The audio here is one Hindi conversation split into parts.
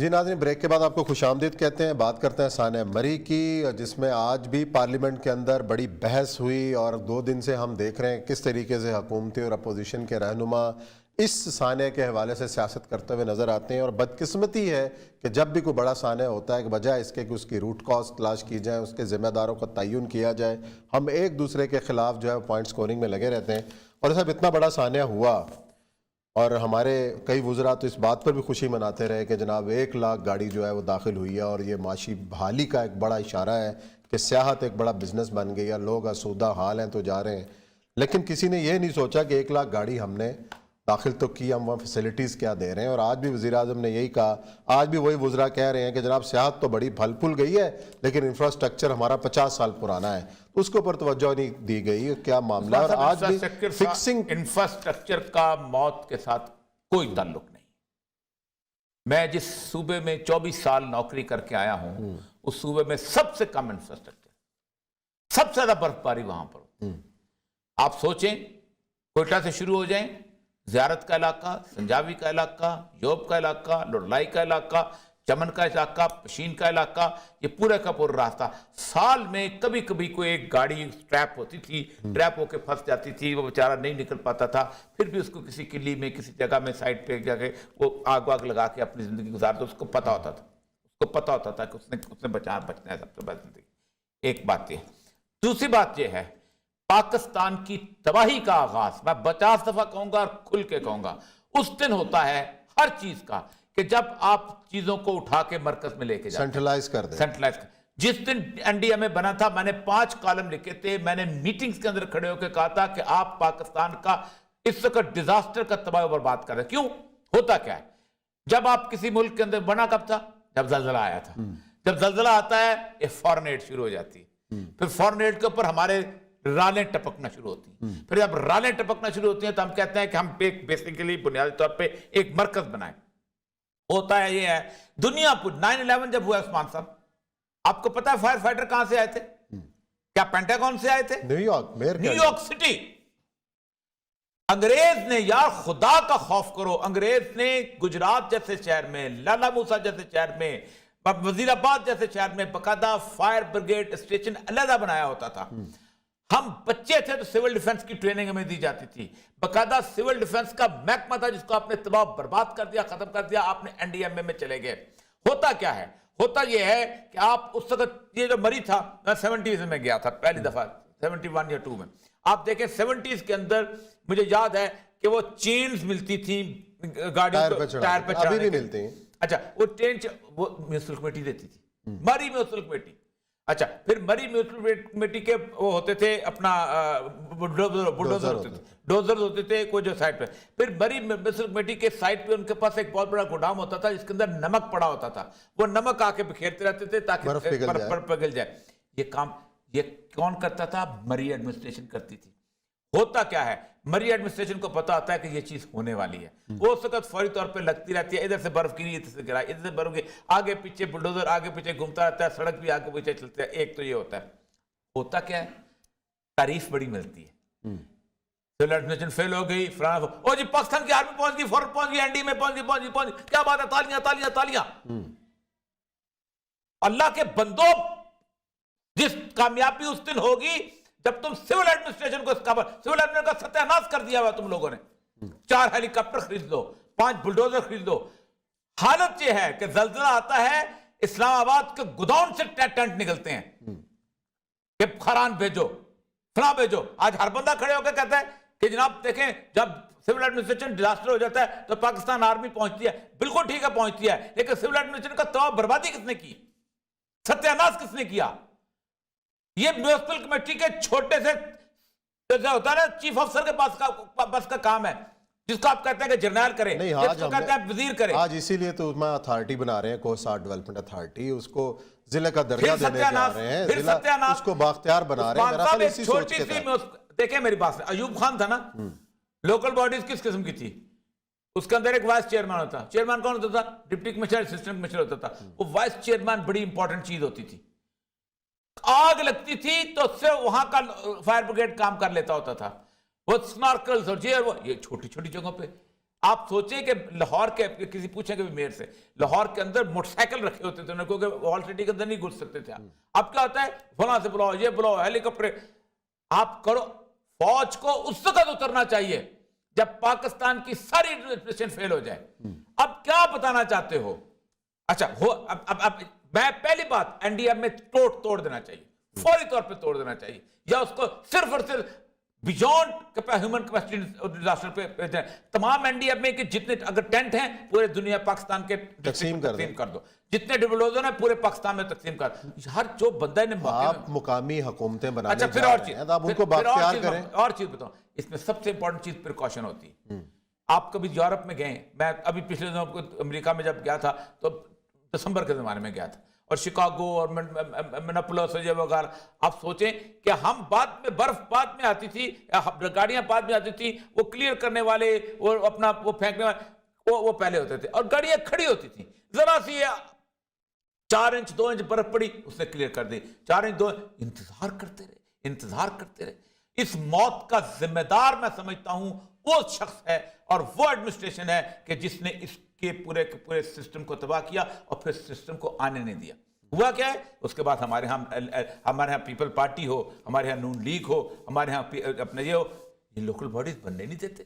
जी नाज़रीन, ब्रेक के बाद आपको खुशामदीद कहते हैं। बात करते हैं सानिया मरी की, जिसमें आज भी पार्लियामेंट के अंदर बड़ी बहस हुई और 2 दिन से हम देख रहे हैं किस तरीके से हुकूमती और अपोजिशन के रहनुमा इस सानिया के हवाले से सियासत करते हुए नज़र आते हैं। और बदकिस्मती है कि जब भी कोई बड़ा सानिया होता है कि बजाय इसके कि उसकी रूट कॉज तलाश की जाए, उसके ज़िम्मेदारों का तयन किया जाए, हम एक दूसरे के खिलाफ जो है पॉइंट स्कोरिंग में लगे रहते हैं। और सब इतना बड़ा सानिया हुआ और हमारे कई वुज़रा तो इस बात पर भी खुशी मनाते रहे कि जनाब 1 लाख गाड़ी जो है वो दाखिल हुई है और ये माशी बहाली का एक बड़ा इशारा है कि सियाहत एक बड़ा बिजनेस बन गई है, लोग आसूदा हाल हैं तो जा रहे हैं। लेकिन किसी ने ये नहीं सोचा कि 1 लाख गाड़ी हमने दाखिल तो की, हम वहाँ फैसिलिटीज़ क्या दे रहे हैं। और आज भी वज़ीर-ए-आज़म ने यही कहा, आज भी वही वुज़रा कह रहे हैं कि जनाब सियाहत तो बड़ी फल फूल गई है लेकिन इंफ्रास्ट्रक्चर हमारा 50 साल पुराना है, तो उसके ऊपर तवज्जो नहीं दी गई। क्या मामला है? और आज भी फिक्सिंग इंफ्रास्ट्रक्चर का मौत के साथ कोई ताल्लुक नहीं। मैं जिस सूबे में 24 साल नौकरी करके आया हूं, उस सूबे में सबसे कम इंफ्रास्ट्रक्चर, सबसे ज्यादा बर्फबारी वहां पर। आप सोचें, कोयटा से शुरू हो जाएं, ज़ियारत का इलाका, संजावी का इलाका, योब का इलाका, लुड़लाई का इलाका, चमन का इलाका, पशीन का इलाका, ये पूरा का पूरा रास्ता। साल में कभी कभी कोई एक गाड़ी ट्रैप होती थी, ट्रैप होके फंस जाती थी, वो बेचारा नहीं निकल पाता था, फिर भी उसको किसी किली में किसी जगह में साइड पे जाके वो आग वाग लगा के अपनी जिंदगी गुजारता। उसको पता होता था कि उसने बचना है सबसे पहले जिंदगी। एक बात ये। दूसरी बात ये है, पाकिस्तान की तबाही का आगाज मैं 50 दफा कहूंगा और खुल के कहूंगा, उस दिन होता है हर चीज का कि जब आप चीजों को उठा के मरकज में लेके जाते, सेंट्रलाइज कर दे। जिस दिन एनडीएमए बना था, मैंने 5 कॉलम लिखे थे। मैंने मीटिंग्स के अंदर खड़े होकर कहा था कि आप पाकिस्तान का इस वक्त डिजास्टर का तबाह बर्बाद कर रहे हैं। क्यों? होता क्या है, जब आप किसी मुल्क के अंदर बना कब था? जब जलजला आया था। जब जलजला आता है, ये फॉरेन एड शुरू हो जाती है। फिर फॉरेन एड के ऊपर हमारे रालें टपकना शुरू होती हैं। फिर जब रालें टपकना शुरू होती हैं तो हम कहते हैं कि हम बेसिकली बुनियादी तौर पे एक मरकज बनाए। होता है ये है, दुनिया पर 9/11 जब हुआ उस्मान साहब, आपको पता है फायर फाइटर कहां से आए थे? क्या पेंटागन से आए थे? New York city. अंग्रेज ने, यार खुदा का खौफ करो, अंग्रेज ने गुजरात जैसे शहर में, लाला मूसा जैसे शहर में, वजीराबाद जैसे शहर में बकायदा फायर ब्रिगेड स्टेशन अलग बनाया होता था। हम बच्चे थे तो सिविल डिफेंस की ट्रेनिंग हमें दी जाती थी। बकायदा सिविल डिफेंस का महकमा था जिसको आपने तबाह बर्बाद कर दिया, खत्म कर दिया, आपने एनडीएमए में चले गए। होता क्या है? होता यह है कि आप उस वक्त, ये जो मरी था, मैं 70s में गया था पहली दफा, 71 या 2 में। आप देखें 70s के अंदर मुझे याद है कि वो चेन्स मिलती थी गाड़ियों को टायर पर चढ़ाने के। मिलते हैं। अच्छा, वो ट्रेन वो म्यूनिसिपल कमेटी देती थी, मरी म्यूनिसिपल कमेटी। अच्छा, फिर मरी म्यूनिसिपल कमेटी के वो होते थे अपना डोजर होते थे कोई जो साइड पे। फिर मरी म्यूनिसिपल कमेटी के साइड पे उनके पास एक बहुत बड़ा गोदाम होता था जिसके अंदर नमक पड़ा होता था। वो नमक आके बिखेरते रहते थे ताकि बर्फ पिघल जाए। ये काम ये कौन करता था? मरी एडमिनिस्ट्रेशन करती थी। होता क्या है, मरी एडमिनिस्ट्रेशन को पता होता है कि ये चीज होने वाली है, वो उस वक्त फौरी तौर पे लगती रहती है। इधर से बर्फ गिरी, इधर से गिरा, इधर से बर्फ गिरी, आगे पीछे बुलडोजर आगे पीछे घूमता रहता है, सड़क भी आगे पीछे चलती है। एक तो ये होता है। होता क्या है, तारीफ बड़ी मिलती है। सिविल एडमिनिस्ट्रेशन फेल हो गई, ओ जी पाकिस्तान की आर्मी पहुंच गई, फौरन पहुंच गई, एनडी में पहुंच गई, क्या बात है, तालियां तालियां तालियां। अल्लाह के बंदो, जिस कामयाबी उस दिन होगी जब तुम सिविल एडमिनिस्ट्रेशन को सिविल एडमिनिस्ट्रेशन का सत्यानाश कर दिया हुआ तुम लोगों ने। 4 हेलीकॉप्टर खरीद लो, 5 बुलडोजर खरीद लो। हालत यह है कि जलजला आता है, इस्लामाबाद के गोदाम से टेंट निकलते हैं कि खरान भेजो, फला भेजो। आज हर बंदा खड़े होकर कहता है कि जनाब देखें, जब सिविल एडमिनिस्ट्रेशन डिजास्टर हो जाता है तो पाकिस्तान आर्मी पहुंचती है। बिल्कुल ठीक है, पहुंचती है, लेकिन सिविल एडमिनिस्ट्रेशन का तबाह बर्बादी किसने की? सत्यानाश किसने किया? ये म्यूनिसिपल कमेटी के छोटे से जैसे होता है ना, चीफ अफसर के बस का काम है, जिसको आप कहते हैं कि जर्नैल करे, जिसको कहते हैं वजीर करे। आज इसीलिए तो मैं अथॉरिटी बना रहे हैं, कोस्ट डेवलपमेंट अथॉरिटी, उसको जिले का दर्जा देने जा रहे हैं, जिला उसको बाख्तियार बना रहे हैं। इसी सोच के तहत देखें मेरी बात से, अयूब खान था ना, लोकल बॉडीज किस किस्म की थी? उसके अंदर एक वाइस चेयरमैन होता। चेयरमैन कौन होता था? डिप्टी कमिश्नर, असिस्टेंट कमिश्नर होता था। वो वाइस चेयरमैन बड़ी इंपॉर्टेंट चीज होती थी। आग लगती थी तो उससे वहां का फायर ब्रिगेड काम कर लेता होता था। वो स्नॉर्कल्स और ये छोटी छोटी जगहों पे आप सोचें कि लाहौर के किसी पूछेंगे भी मेयर से, लाहौर के अंदर मोटरसाइकिल रखे होते थे क्योंकि वॉल सिटी के अंदर नहीं घुस सकते थे। अब क्या होता है, फलां से बुलाओ, ये बुलाओ, हेलीकॉप्टर। आप करो, फौज को उस वक्त उतरना चाहिए जब पाकिस्तान की सारी एडमिनिस्ट्रेशन फेल हो जाए। अब क्या बताना चाहते हो? अच्छा हो, अब मैं पहली बात, एनडीएम में तोड़ देना चाहिए, फौरी तौर पे तोड़ देना चाहिए, या उसको सिर्फ और सिर्फ बियॉन्ड ह्यूमन कैपेसिटी डिजास्टर पे तमाम एनडीएम में कि जितने अगर टेंट हैं पूरे दुनिया पाकिस्तान के तकसीम कर दो, जितने डिबलोजन है पूरे पाकिस्तान में तकसीम कर, हर जो बंदा ने आप मुकामी हुकूमतें बनाने अच्छा फिर जा और रहे चीज, हैं, तो आप उनको बाख्तियार करें। और चीज बताओ, इसमें सबसे इंपॉर्टेंट चीज प्रिकॉशन होती है। आप कभी यूरोप में गए? मैं अभी पिछले दिनों अमेरिका में जब गया था तो दिसंबर के जमाने में गया था, और शिकागो और मिनेपोलिस वगैरह, आप सोचें कि हम बाद में बर्फ बाद में आती थी, गाड़ियां बाद में आती थी, वो क्लियर करने वाले वो अपना वो फेंकने वाले वो पहले होते थे, और गाड़ियां खड़ी होती थी, जरा सी 4 इंच 2 इंच बर्फ पड़ी उसने क्लियर कर दी, 4 इंच 2 इंतजार करते रहे। इस मौत का जिम्मेदार मैं समझता हूं वो शख्स है और वो एडमिनिस्ट्रेशन है कि जिसने इसके पूरे के पूरे सिस्टम को तबाह किया और फिर सिस्टम को आने नहीं दिया। हुआ क्या है उसके बाद? हमारे यहाँ पीपल पार्टी हो, हमारे यहाँ नून लीग हो, हमारे यहाँ अपने ये हो, ये लोकल बॉडीज बनने नहीं देते।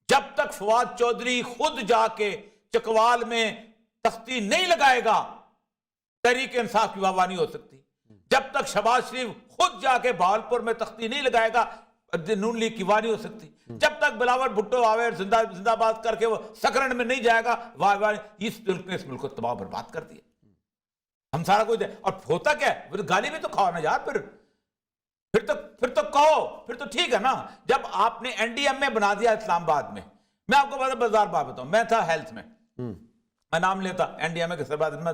जब तक फवाद चौधरी खुद जाके चकवाल में तख्ती नहीं लगाएगा, तहरीक इंसाफ की वाह नहीं हो सकती। जब तक शहबाज शरीफ खुद जाके बहावलपुर में तख्ती नहीं लगाएगा, नून लीग की वाह नहीं हो सकती। जब तक बिलावल भुट्टो आवे जिंदाबाद करके वो सकरण में नहीं जाएगा, वाह इस मुल्क को तबाह बर्बाद कर दिया। हम सारा कुछ और होता क्या है, फिर गाली भी तो खाओ ना यार, फिर तो कहो, फिर तो ठीक है ना। जब आपने एनडीएम में बना दिया इस्लामाबाद में, मैं आपको बाजार बात बताऊं, मैं था हेल्थ में, मैं नाम लेता एनडीएम के बाद मैं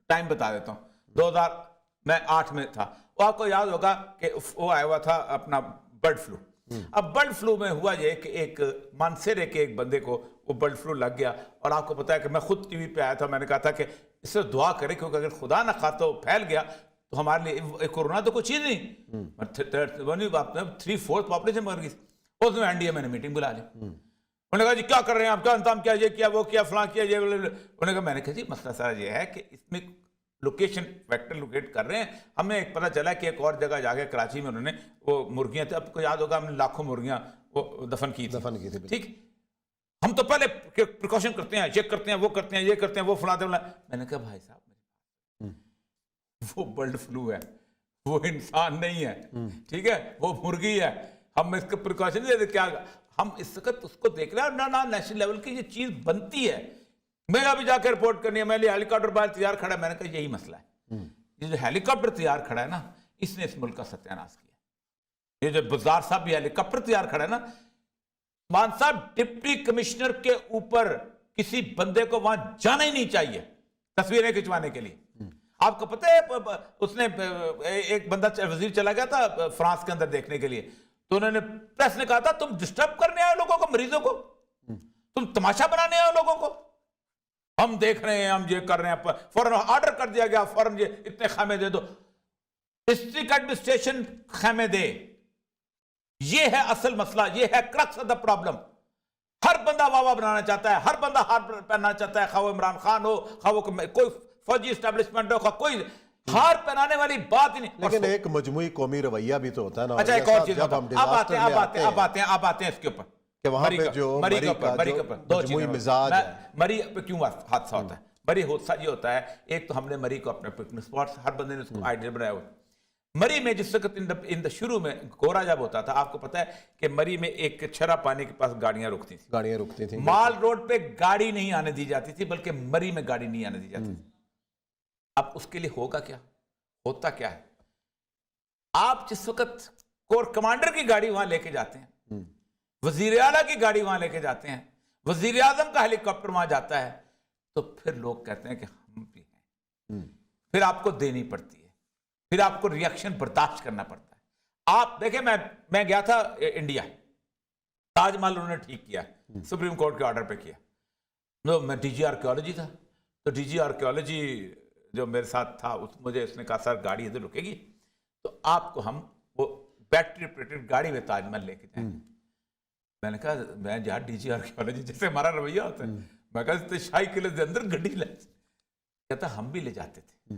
टाइम बता देता हूं, 2008 में था। वो आपको याद होगा कि वो आया हुआ था अपना बर्ड फ्लू। अब बर्ड फ्लू में हुआ ये कि एक मानसेरे के एक बंदे को वो बर्ड फ्लू लग गया, और आपको पता है कि मैं खुद टीवी पे आया था, मैंने कहा था कि इससे दुआ करें क्योंकि अगर खुदा ना खाता हो फैल गया तो हमारे लिए कोरोना तो कुछ चीज नहीं, 3/4 पॉपुलेशन मर गई। उसमें एनडीए मैंने मीटिंग बुला ली, उन्होंने कहा जी क्या कर रहे हैं आप, क्या इंतजाम किया, ये किया वो किया फलां किया ये, उन्होंने कहा, मैंने कहा जी मसला सारा ये है कि इसमें लोकेशन फैक्टर लोकेट कर रहे हैं। हमें एक पता चला कि एक और जगह जाके कराची में उन्होंने वो मुर्गियां थी, आपको याद होगा हमने लाखों मुर्गियां वो दफन की थी, ठीक। हम तो पहले प्रिकॉशन करते हैं, चेक करते हैं, वो करते हैं, ये करते हैं, वो फलाते। मैंने कहा भाई साहब वो बर्ड फ्लू है, वो इंसान नहीं है, ठीक है, वो मुर्गी है। हम इसके प्रिकॉशन नहीं देते, क्या हम इस वक्त उसको देख रहे हैं ना नेशनल लेवल की ये चीज बनती है। मैं अभी जाकर रिपोर्ट करनी है, मैं हेलीकॉप्टर बाहर तैयार खड़ा है, मैंने कहा यही मसला है, ये जो हेलीकॉप्टर तैयार खड़ा है ना, इसने इस मुल्क का सत्यानाश किया। ये जो बाजार साहब भी हेलीकॉप्टर तैयार खड़ा है ना, मान साहब डिप्टी कमिश्नर के ऊपर किसी बंदे को वहां जाना ही नहीं चाहिए तस्वीरें खिंचवाने के लिए। आपको पता है उसने एक बंदा वजीर चला गया था फ्रांस के अंदर देखने के लिए, तो उन्होंने प्रेस ने कहा था तुम डिस्टर्ब करने आए लोगों को, मरीजों को, तुम तमाशा बनाने आए लोगों को, हम देख रहे हैं, हम ये कर रहे हैं। फौरन ऑर्डर कर दिया गया, फौरन ये इतने खामे दे दो, डिस्ट्रिक्ट एडमिनिस्ट्रेशन खामे दे। ये है असल मसला, ये है क्रक्स ऑफ द प्रॉब्लम। हर बंदा वावा बनाना चाहता है, हर बंदा हार पहनना चाहता है, खा वो इमरान खान हो, खा वो कोई फौजी एस्टेब्लिशमेंट हो, कोई हार पहनाने वाली बात ही नहीं। लेकिन एक मजमुई कौमी रवैया भी तो होता है ना। अच्छा एक और चीज, अब आते हैं इसके ऊपर कि वहां पे जो मरी के ऊपर दो चीजें, मिजाज है, मरी पे क्यों हादसा होता है। मरी ये होता है, एक तो हमने मरी को अपने पिकनिक स्पॉट, हर बंदे ने उसको आइडिया बनाया हुआ। मरी में जिस वक्त इन द शुरू में कोरा जब होता था, आपको पता है कि मरी में एक छरा पानी के पास गाड़ियां रुकती थी, माल रोड पे गाड़ी नहीं आने दी जाती थी, बल्कि मरी में गाड़ी नहीं आने दी जाती थी। अब उसके लिए होगा क्या, होता क्या है, आप जिस वक्त कोर कमांडर की गाड़ी वहां लेके जाते हैं, वजीर आला की गाड़ी वहां लेके जाते हैं, वजीर आजम का हेलीकॉप्टर वहां जाता है, तो फिर लोग कहते हैं कि हम भी हैं, फिर आपको देनी पड़ती है, फिर आपको रिएक्शन बर्दाश्त करना पड़ता है। आप देखें, मैं गया था इंडिया, ताजमहल उन्होंने ठीक किया, सुप्रीम कोर्ट के ऑर्डर पे किया। तो मैं डीजी आर्कियोलॉजी था, तो डीजी आर्कियोलॉजी जो मेरे साथ था मुझे उसने कहा सर गाड़ी इधर रुकेगी तो आपको हम वो बैटरी ऑपरेटेड गाड़ी में ताजमहल लेके जाएंगे। मैंने कहा मैं जहाँ डीजी आर्कियोलॉजी जैसे हमारा रवैया होता है, मैं कहा इतने शाही किले के अंदर गड्डी ले, कहता हम भी ले जाते थे,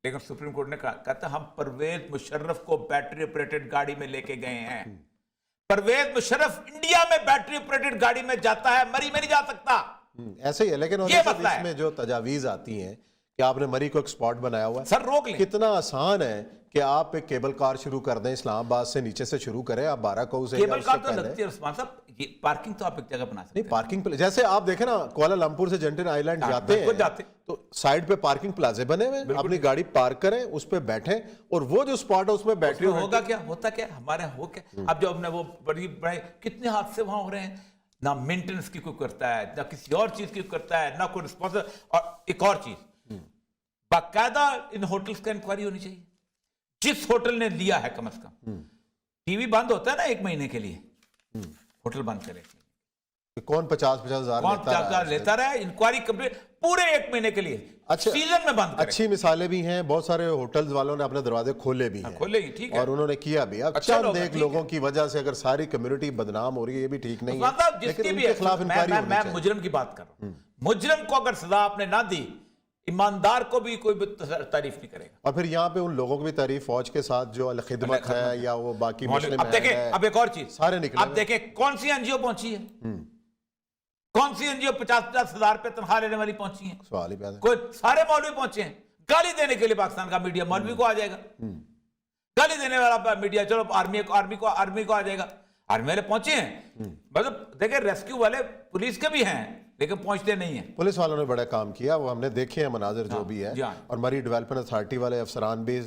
लेकिन सुप्रीम कोर्ट ने कहा, कहता हम परवेज मुशर्रफ को बैटरी ऑपरेटेड गाड़ी में लेके गए हैं। परवेज मुशर्रफ इंडिया में बैटरी ऑपरेटेड गाड़ी में जाता है, मरी में नहीं जा सकता। ऐसे ही है, लेकिन ये मसला है। इसमें जो तजावीज आती हैं कि आपने मरी को एक स्पॉट बनाया हुआ है, सर रोक लें। कितना आसान है कि आप एक केबल कार शुरू कर दें, इस्लामाबाद से नीचे से शुरू करें, आप 12 को से केबल कार तो लगती है उस्मान साहब, ये पार्किंग तो आप एक जगह बना सकते नहीं, पार्किंग जैसे आप देखें ना, कुआलालंपुर से जेंटिन आइलैंड जाते हैं तो साइड पे पार्किंग प्लाजे बने हुए हैं, अपनी गाड़ी पार्क करें, उस पे बैठें, और वो जो स्पॉट है उसमें बैटरी होगा क्या, होता क्या हमारे हो क्या। अब जो हमने वो बड़ी बड़े कितने हादसे वहां हो रहे हैं, ना मेंटेनेंस की कोई करता है, ना किसी और चीज की करता है, ना कोई रिस्पॉन्सिबल। और एक और चीज, बाकायदा इन होटल्स का इंक्वायरी होनी चाहिए। जिस होटल ने लिया है, कम से कम टीवी बंद होता है ना 1 महीने के लिए, होटल बंद करे, कौन 50,000 कौन 50,000 लेता रहा, इंक्वायरी कंप्लीट पूरे 1 महीने के लिए, अच्छा, सीजन में बंद करे। अच्छी मिसालें भी हैं, बहुत सारे होटल्स वालों ने अपने दरवाजे खोले भी हैं, खोले ही, ठीक है, और उन्होंने किया भी। अब अच्छा चंद एक लोगों की वजह से अगर सारी कम्युनिटी बदनाम हो रही है, ये भी ठीक नहीं है, लेकिन उनके खिलाफ इंक्वायरी होनी मैं चाहिए। मुजरिम की बात कर रहा हूं, मुजरिम को अगर सजा आपने ना दी, ईमानदार को भी कोई भी तारीफ नहीं करेगा। और फिर यहाँ पे उन लोगों की भी तारीफ फौज के साथ जो खिदमत है या वो बाकी मुस्लिम अब देखें, अब एक और चीज सारे निकले, अब देखें कौन सी एनजीओ पहुंची है, कौन सी एनजीओ 50,000 रुपए तनख्वाह लेने वाली पहुंची है, सवाल ही पैदा। कोई सारे मौलवी पहुंचे हैं गाली देने के लिए। पाकिस्तान का मीडिया मौलवी को आ जाएगा, गाली देने वाला मीडिया, चलो आर्मी को आ जाएगा। आर्मी वाले पहुंचे हैं, मतलब देखें रेस्क्यू वाले पुलिस के भी हैं, लेकिन पहुंचते नहीं है। पुलिस वालों ने बड़ा काम किया, वो हमने देखे हैं मनाजिर जो भी है, और मरी डेवलपमेंट अथॉरिटी वाले अफसरान भी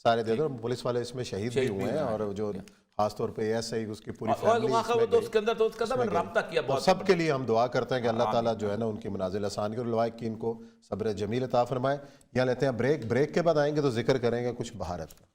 सारे दे दो, पुलिस वाले इसमें शहीद भी हुए हैं, और जो खासतौर पे एसआई उसकी पूरी फैमिली उसके अंदर तो उसका रब्ता किया बहुत। सबके लिए हम दुआ करते हैं कि अल्लाह ताला जो है ना उनकी मनाजिल आसान करे, लवाकिन को सब्र जमील अता फरमाए। यहाँ लेते हैं ब्रेक के बाद आएंगे तो जिक्र करेंगे कुछ भारत का।